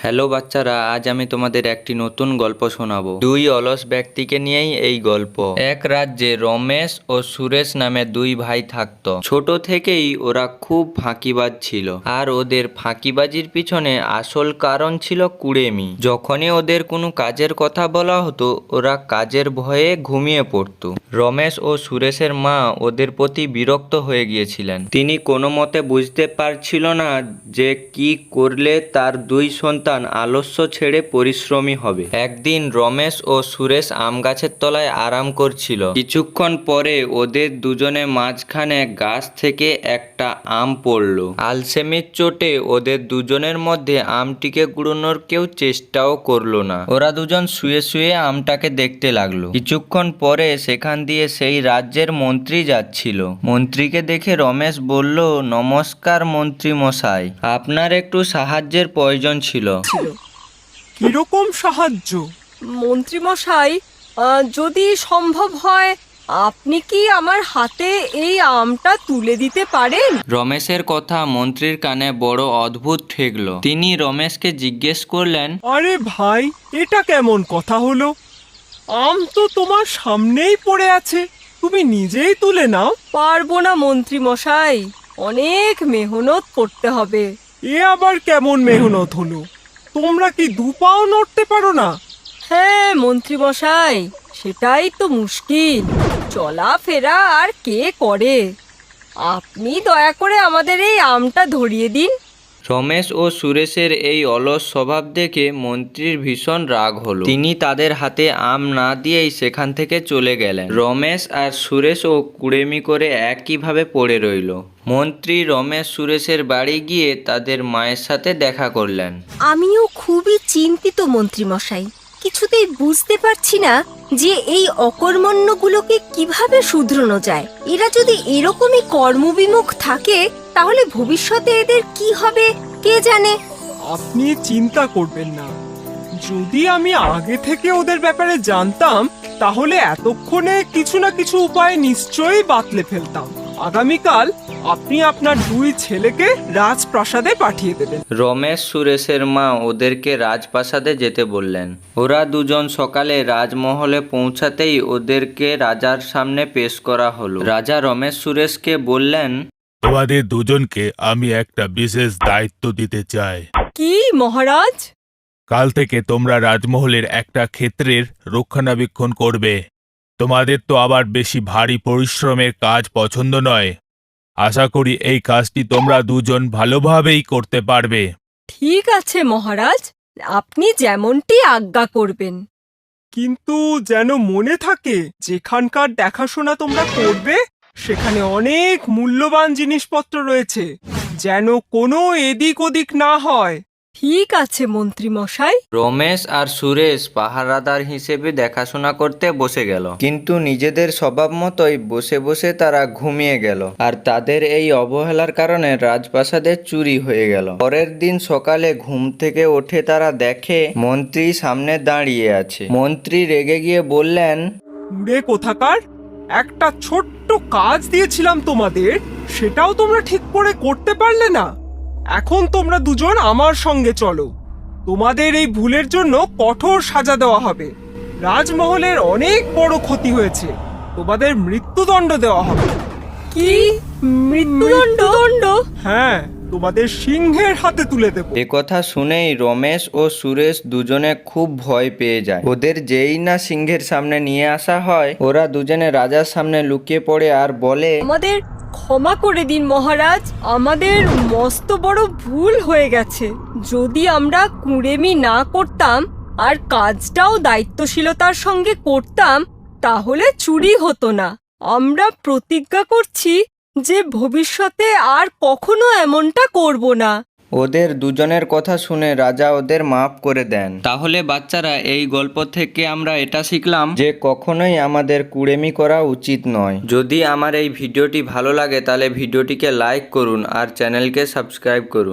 Hello বাচ্চারা, আজ আমি তোমাদের একটি নতুন গল্প শোনাবো। দুই অলস ব্যক্তিকে নিয়েই এই গল্প। এক রাজ্যে রমেশ ও সুরেশ নামে দুই ভাই থাকতো। ছোট থেকেই ওরা খুব ফাঁকিবাজ ছিল, আর ওদের ফাঁকিবাজির পিছনে আসল কারণ ছিল কুড়েমি। যখনই ওদের কোনো কাজের কথা বলা হতো, ওরা কাজের ভয়ে ঘুমিয়ে পড়তো। রমেশ ও সুরেশের মা ওদের প্রতি বিরক্ত হয়ে গিয়েছিলেন। তিনি কোনো মতে বুঝতে পারছিল না যে কি করলে তার দুই সন্তান আলস্য ছেড়ে পরিশ্রমী হবে। একদিন রমেশ ও সুরেশ আম গাছের তলায় আরাম করছিল। কিছুক্ষণ পরে ওদের দুজনের মাঝখানে গাছ থেকে একটা আম পড়ল। আলসেমির চোটে ওদের দুজনের মধ্যে আমটিকে কুড়োনোর কেউ চেষ্টাও করলো না। ওরা দুজন শুয়ে শুয়ে আমটাকে দেখতে লাগলো। কিছুক্ষণ পরে সেখান দিয়ে সেই রাজ্যের মন্ত্রী যাচ্ছিল। মন্ত্রীকে দেখে রমেশ বলল, নমস্কার মন্ত্রী মশাই, আপনার একটু সাহায্যের প্রয়োজন ছিল। কিরকম সাহায্য? মন্ত্রী মশাই, যদি সম্ভব হয় আপনি কি আমার হাতে এই আমটা তুলে দিতে পারেন? রমেশের কথা মন্ত্রীর কানে বড় অদ্ভুত ঠেকল। তিনি রমেশকে জিজ্ঞেস করলেন, আরে ভাই, এটা কেমন কথা হলো? আম তো তোমার সামনেই পড়ে আছে, তুমি নিজেই তুলে নাও। পারবো না মন্ত্রী মশাই, অনেক মেহনত করতে হবে। এ আবার কেমন মেহনত হলো? তোমরা কি দুপাও নড়তে পারো না? হ্যাঁ মন্ত্রী মশাই, সেটাই তো মুশকিল। চলাফেরা আর কে করে? আপনি দয়া করে আমাদের এই আমটা ধরিয়ে দিন। রমেশ ও সুরেশের এই অলস স্বভাব দেখে মন্ত্রীর ভীষণ রাগ হলো। তিনি তাদের হাতে আম না দিয়েই সেখান থেকে চলে গেলেন। রমেশ আর সুরেশও কুড়েমি করে একইভাবে পড়ে রইল। মন্ত্রী রমেশ সুরেশের বাড়ি গিয়ে তাদের মায়ের সাথে দেখা করলেন। আমিও খুবই চিন্তিত মন্ত্রী মশাই, কিছুতেই বুঝতে পারছি না যে এই অকর্মণ্যগুলোকে কিভাবে শুধরানো যায়। এরা যদি এরকমই কর্মবিমুখ থাকে তাহলে ভবিষ্যতে এদের কি হবে কে জানে। আপনি চিন্তা করবেন না, যদি আমি আগে থেকে ওদের ব্যাপারে জানতাম তাহলে এতক্ষণে কিছু না কিছু উপায় নিশ্চয়ই বাতলে ফেলতাম। আগামীকাল আপনি আপনার দুই ছেলেকে রাজপ্রাসাদে পাঠিয়ে দেবেন। রমেশ সুরেশের মা ওদেরকে রাজপ্রাসাদে যেতে বললেন। ওরা দুজন সকালে রাজমহলে পৌঁছাতেই ওদেরকে রাজার সামনে পেশ করা হলো। রাজা রমেশ সুরেশকে বললেন, তোমাদের দুজনকে আমি একটা বিশেষ দায়িত্ব দিতে চাই। কি মহারাজ? কাল থেকে তোমরা রাজমহলের একটা ক্ষেত্রের রক্ষণাবেক্ষণ করবে। তোমাদের তো আবার বেশি ভারী পরিশ্রমের কাজ পছন্দ নয়। আশা করি এই কাজটি তোমরা দুজন ভালোভাবেই করতে পারবে। ঠিক আছে মহারাজ, আপনি যেমনটি আজ্ঞা করবেন। কিন্তু যেন মনে থাকে, যেখানকার দেখাশোনা তোমরা করবে সেখানে অনেক মূল্যবান জিনিসপত্র রয়েছে, যেন কোনো এদিক ওদিক না হয়। ঠিক আছে মন্ত্রী মশাই। রমেশ আর সুরেশ পাহারাদার হিসেবে দেখাশোনা করতে বসে গেল। কিন্তু নিজেদের স্বভাব মতোই বসে বসে তারা ঘুমিয়ে গেল। আর তাদের এই অবহেলার কারণে রাজপ্রাসাদে চুরি হয়ে গেল। পরের দিন সকালে ঘুম থেকে উঠে তারা দেখে মন্ত্রী সামনে দাঁড়িয়ে আছে। মন্ত্রী রেগে গিয়ে বললেন, উড়ে কোথাকার, একটা ছোট্ট কাজ দিয়েছিলাম তোমাদের, সেটাও তোমরা ঠিক করে করতে পারলে না। এখন তোমরা দুজন আমার সঙ্গে চলো, তোমাদের এই ভুলের জন্য কঠোর সাজা দেওয়া হবে। রাজমহলের অনেক বড় ক্ষতি হয়েছে, তোমাদের মৃত্যুদণ্ড দেওয়া হবে। কি মৃত্যুদণ্ড? হ্যাঁ, তোমাদের সিংহের হাতে তুলে দেব। এ কথা শুনেই রমেশ ও সুরেশ দুজনে খুব ভয় পেয়ে যায়। ওদের যেই না সিংহের সামনে নিয়ে আসা হয়, ওরা দুজনে রাজার সামনে লুকিয়ে পড়ে আর বলে, আমাদের ক্ষমা করে দিন মহারাজ, আমাদের মস্ত বড় ভুল হয়ে গেছে। যদি আমরা কুঁড়েমি না করতাম আর কাজটাও দায়িত্বশীলতার সঙ্গে করতাম তাহলে চুরি হতো না। আমরা প্রতিজ্ঞা করছি যে ভবিষ্যতে আর কখনো এমনটা করব না। ওদের দুজনের কথা শুনে রাজা ওদের মাফ করে দেন। তাহলে বাচ্চারা, এই গল্প থেকে আমরা এটা শিখলাম যে কখনোই আমাদের কুড়েমি করা উচিত নয়। যদি আমার এই ভিডিওটি ভালো লাগে তাহলে ভিডিওটিকে লাইক করুন আর চ্যানেলকে সাবস্ক্রাইব করুন।